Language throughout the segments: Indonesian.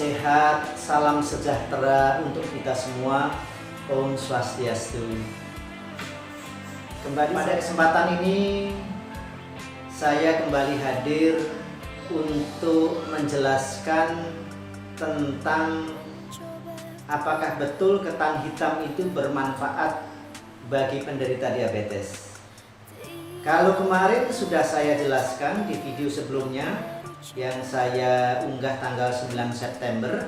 sehat, salam sejahtera untuk kita semua. Om Swastiastu. Kembali pada kesempatan ini saya kembali hadir untuk menjelaskan tentang apakah betul ketan hitam itu bermanfaat bagi penderita diabetes. Kalau kemarin sudah saya jelaskan di video sebelumnya yang saya unggah tanggal 9 September.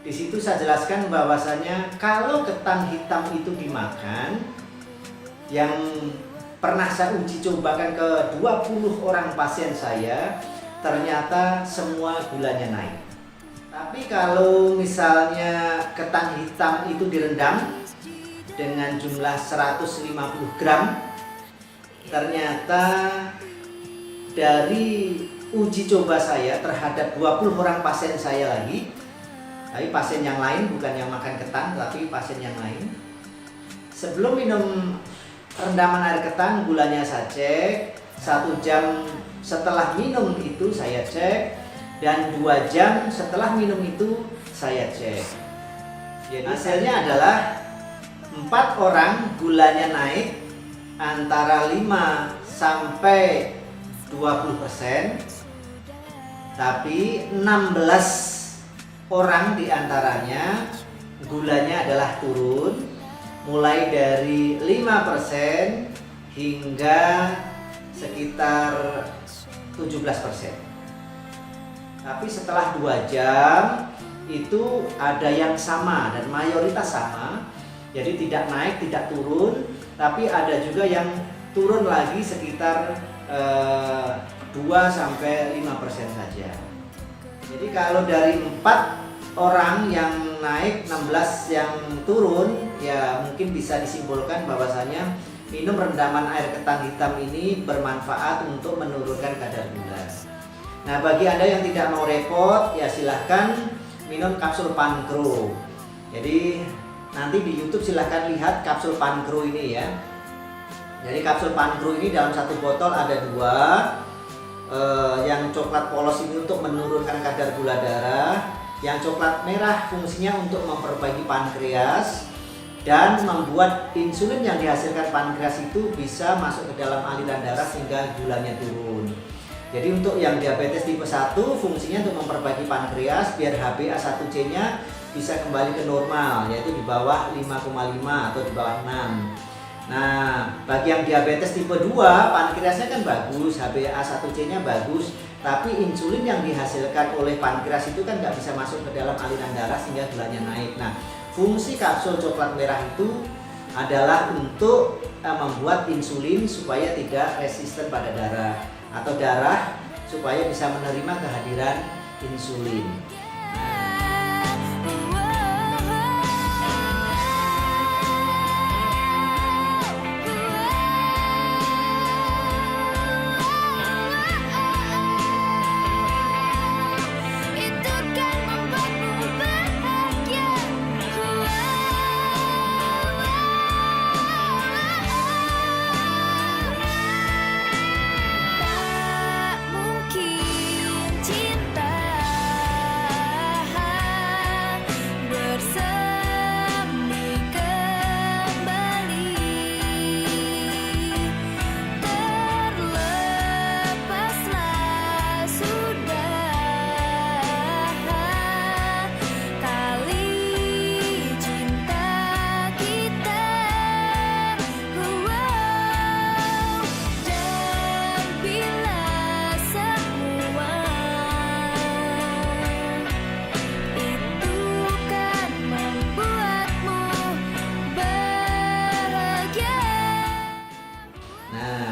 Di situ saya jelaskan bahwasanya kalau ketan hitam itu dimakan, yang pernah saya uji cobakan ke 20 orang pasien saya, ternyata semua gulanya naik. Tapi kalau misalnya ketan hitam itu direndam dengan jumlah 150 gram, ternyata dari uji coba saya terhadap 20 orang pasien saya lagi, tapi pasien yang lain, bukan yang makan ketan, tapi pasien yang lain, sebelum minum rendaman air ketan, gulanya saya cek, 1 jam setelah minum itu saya cek, dan 2 jam setelah minum itu saya cek. Jadi hasilnya adalah 4 orang gulanya naik antara 5 sampai 20%, tapi 16 orang diantaranya gulanya adalah turun mulai dari 5% hingga sekitar 17%. Tapi setelah 2 jam itu ada yang sama dan mayoritas sama. Jadi tidak naik, tidak turun, tapi ada juga yang turun lagi sekitar 2-5% saja. Jadi kalau dari 4 orang yang naik, 16 yang turun, ya mungkin bisa disimpulkan bahwasanya minum rendaman air ketan hitam ini bermanfaat untuk menurunkan kadar gula. Nah, bagi Anda yang tidak mau repot, ya silahkan minum kapsul Pancro. Jadi nanti di YouTube silahkan lihat kapsul Pancro ini ya. Jadi kapsul Pancro ini dalam 1 botol ada 2. Yang coklat polos ini untuk menurunkan kadar gula darah, yang coklat merah fungsinya untuk memperbaiki pankreas dan membuat insulin yang dihasilkan pankreas itu bisa masuk ke dalam aliran darah sehingga gulanya turun. Jadi untuk yang diabetes tipe 1 fungsinya untuk memperbaiki pankreas biar HbA1c nya bisa kembali ke normal, yaitu di bawah 5,5 atau di bawah 6. Nah, bagi yang diabetes tipe 2, pankreasnya kan bagus, HbA1c-nya bagus, tapi insulin yang dihasilkan oleh pankreas itu kan nggak bisa masuk ke dalam aliran darah sehingga gulanya naik. Nah, fungsi kapsul coklat merah itu adalah untuk membuat insulin supaya tidak resisten pada darah, atau darah supaya bisa menerima kehadiran insulin.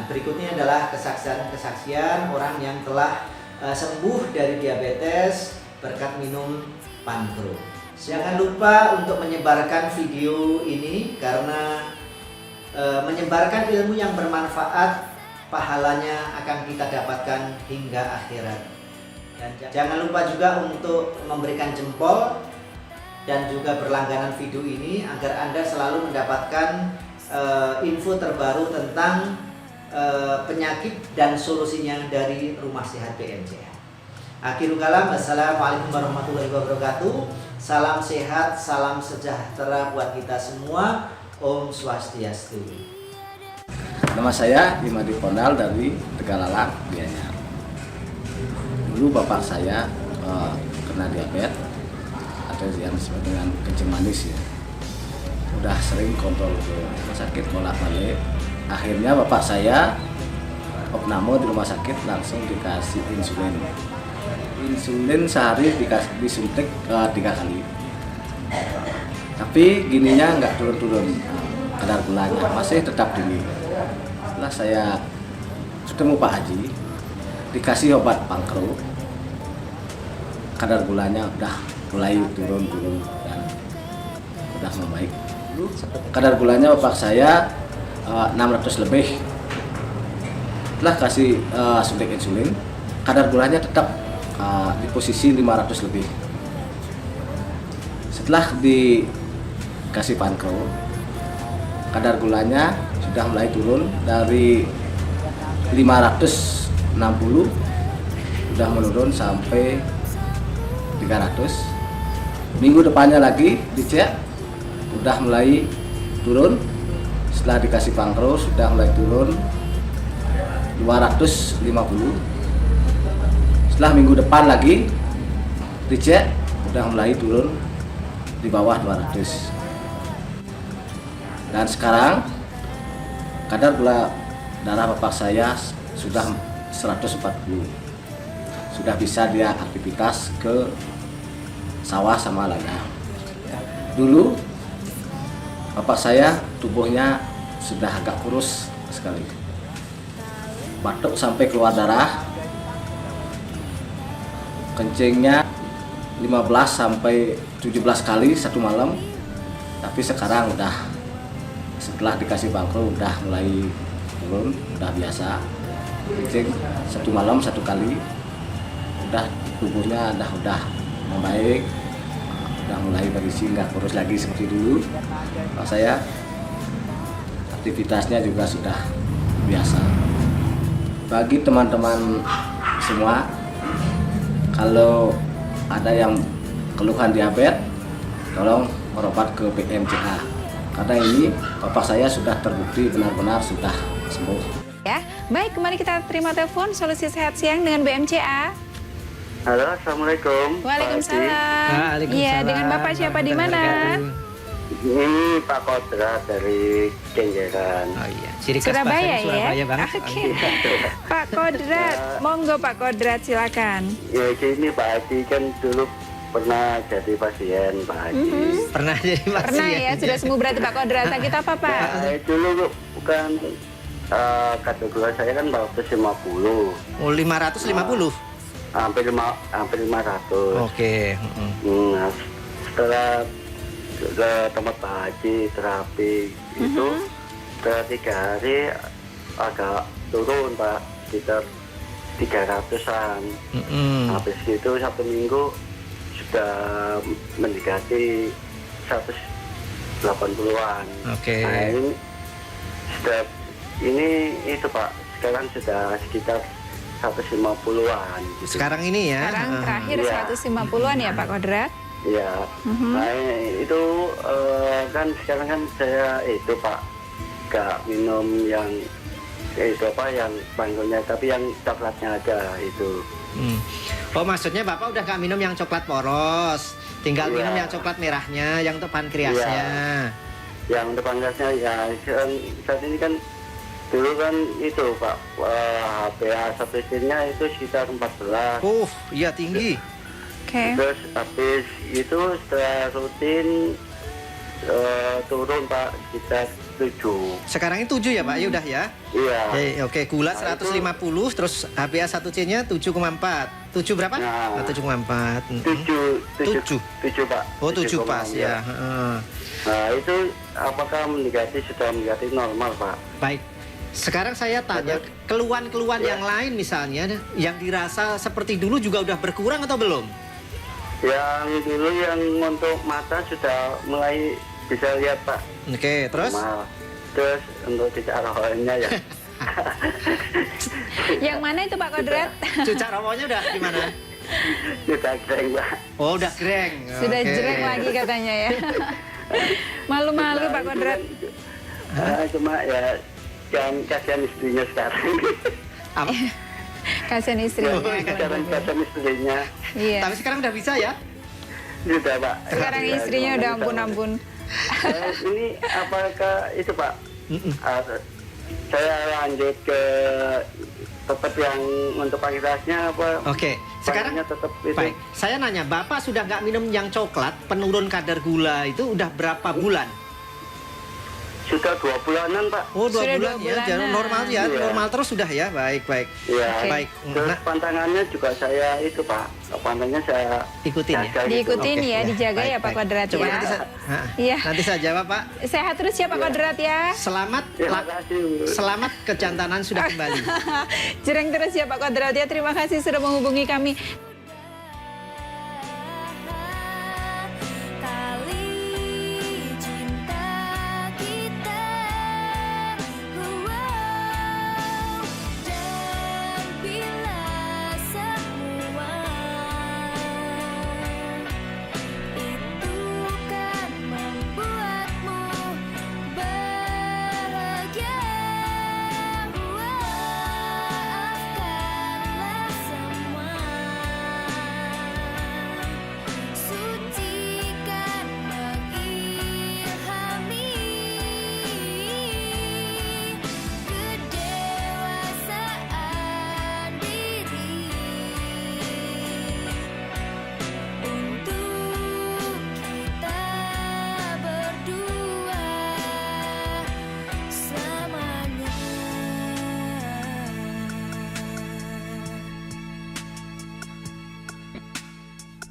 Berikutnya adalah kesaksian orang yang telah sembuh dari diabetes berkat minum Pancro. Jangan lupa untuk menyebarkan video ini karena menyebarkan ilmu yang bermanfaat, pahalanya akan kita dapatkan hingga akhirat. Dan jangan lupa juga untuk memberikan jempol dan juga berlangganan video ini agar Anda selalu mendapatkan info terbaru tentang penyakit dan solusinya dari Rumah Sehat BMJ. Akhirul kalam, assalamualaikum warahmatullahi wabarakatuh. Salam sehat, salam sejahtera buat kita semua. Om Swastiastu. Nama saya Imadi Pondal dari Tegalalak, Gianyar. Dulu bapak saya kena diabetes atau yang disebut dengan kencing manis ya. Udah sering kontrol ke rumah sakit bolak-balik. Akhirnya bapak saya opname di rumah sakit langsung dikasih insulin. Insulin sehari disuntik 3 kali. Tapi gininya nggak turun-turun kadar gulanya, masih tetap tinggi. Setelah saya ketemu Pak Haji, dikasih obat pankro, kadar gulanya udah mulai turun-turun dan udah membaik. Kadar gulanya bapak saya 600 lebih. Setelah kasih suntik insulin, kadar gulanya tetap di posisi 500 lebih. Setelah dikasih pankro, kadar gulanya sudah mulai turun dari 560 sudah menurun sampai 300. Minggu depannya lagi dicek udah mulai turun. Setelah dikasih pankro sudah mulai turun 250. Setelah minggu depan lagi dicek udah mulai turun di bawah 200. Dan sekarang kadar gula darah bapak saya sudah 140. Sudah bisa dia aktivitas ke sawah sama ladang. Dulu bapak saya tubuhnya sudah agak kurus sekali. Batuk sampai keluar darah. Kencingnya 15 sampai 17 kali satu malam. Tapi sekarang udah setelah dikasih pankro udah mulai turun, udah biasa. Kencing satu malam 1 kali. Udah tubuhnya udah membaik. Udah mulai berisi, nggak kurus lagi seperti dulu. Kalau saya aktivitasnya juga sudah biasa. Bagi teman-teman semua, kalau ada yang keluhan diabetes, tolong berobat ke BMCA. Karena ini bapak saya sudah terbukti benar-benar sudah sembuh. Ya, baik, kembali kita terima telepon Solusi Sehat Siang dengan BMCA. Halo, assalamualaikum. Waalaikumsalam. Iya, dengan bapak siapa di mana? Ini Pak Kodrat dari Kenjeran. Oh iya, ciri khas Surabaya bahasanya ya. Surabaya banget. Oke. Pak Kodrat, monggo Pak Kodrat silakan. Ya gini Pak Haji kan dulu pernah jadi pasien Pak Haji. Pernah jadi pasien. Pernah ya, sudah sembuh berarti Pak Kodrat. Sakit apa Pak? Dulu bukan kadar gula saya kan 450. Oh, 550. Hampir 500. Oke. Nah, setelah ke tempat Pak Haji terapi itu setelah 3 hari agak turun Pak, sekitar 300-an. Habis itu 1 minggu sudah mendekati 180-an. Oke. Nah, ini itu Pak, sekarang sudah sekitar 150-an gitu. Sekarang ini ya. Sekarang terakhir Iya. 150-an ya Pak Kodrat? Ya, nah itu kan sekarang kan saya itu Pak gak minum yang itu apa yang bangkunya, tapi yang coklatnya aja itu. Oh, maksudnya bapak udah gak minum yang coklat poros, tinggal Iya. minum yang coklat merahnya, yang untuk pankreasnya. Yang untuk pankreasnya ya saat ini kan dulu kan itu Pak HbA1c-nya itu sekitar 14. Iya tinggi. Oke. Terus habis itu setelah rutin turun Pak sekitar 7. Sekarang ini 7 ya Pak, ya udah ya. Iya. Oke, gula Nah, 150, terus HbA1c-nya 7,4. 7 berapa? Nah. 7,4. 7 Pak. Oh, 7 pas 7,6, ya. Nah itu apakah sudah mendekati normal Pak? Baik. Sekarang saya tanya, keluhan-keluhan yang lain misalnya, yang dirasa seperti dulu juga udah berkurang atau belum? Yang dulu yang untuk mata sudah mulai bisa lihat Pak. Oke, terus? Normal. Terus untuk cicak rohnya ya. Yang mana itu Pak Kodrat? Cucak rokoknya udah gimana? Sudah keren, Pak. Oh, udah keren. Sudah Oke. jereng lagi katanya ya. Malu-malu Pak Kodrat. Cuma ya jangan kasihan istrinya sekarang. Apa? Kasihan istrinya. Sekarang kasihan istrinya. Iya. Tapi sekarang udah bisa ya? Sudah, Pak. Sekarang Ya, istrinya cuma udah bisa. ampun-ampun. Ini apakah itu, Pak? Saya lanjut ke tetap yang untuk aktivitasnya apa? Oke, sekarang Panggilnya tetap itu. baik. Saya nanya, Bapak sudah nggak minum yang coklat, penurun kadar gula itu udah berapa bulan? Sudah 2 bulanan, Pak. Oh, 2 Sudah bulan 2 ya, bulanan. jangan normal ya, Iya. normal terus sudah ya, baik baik. Iya. Oke. Baik. Terus Nah, pantangannya juga saya itu, Pak. Pantangannya saya ikutin ya. jaga gitu. Diikutin Oke, ya, dijaga ya Pak Kodrat Coba ya. nanti saya, Iya. nanti saya jawab Pak. Sehat terus ya Pak Kodrat ya. Selamat, Terima kasih. selamat kejantanan sudah kembali. Jereng terus ya Pak Kodrat ya. Terima kasih sudah menghubungi kami. Tali cinta kita, dan bila semua itu kan membuatmu bahagia, maafkanlah semua. Sucikan mengilhami kedewasaan diri untuk kita berdua selamanya.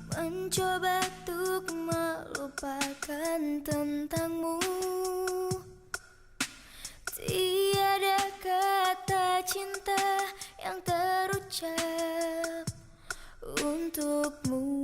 Mencoba untuk melupakan tentangmu, tiada kata cinta yang terucap untukmu.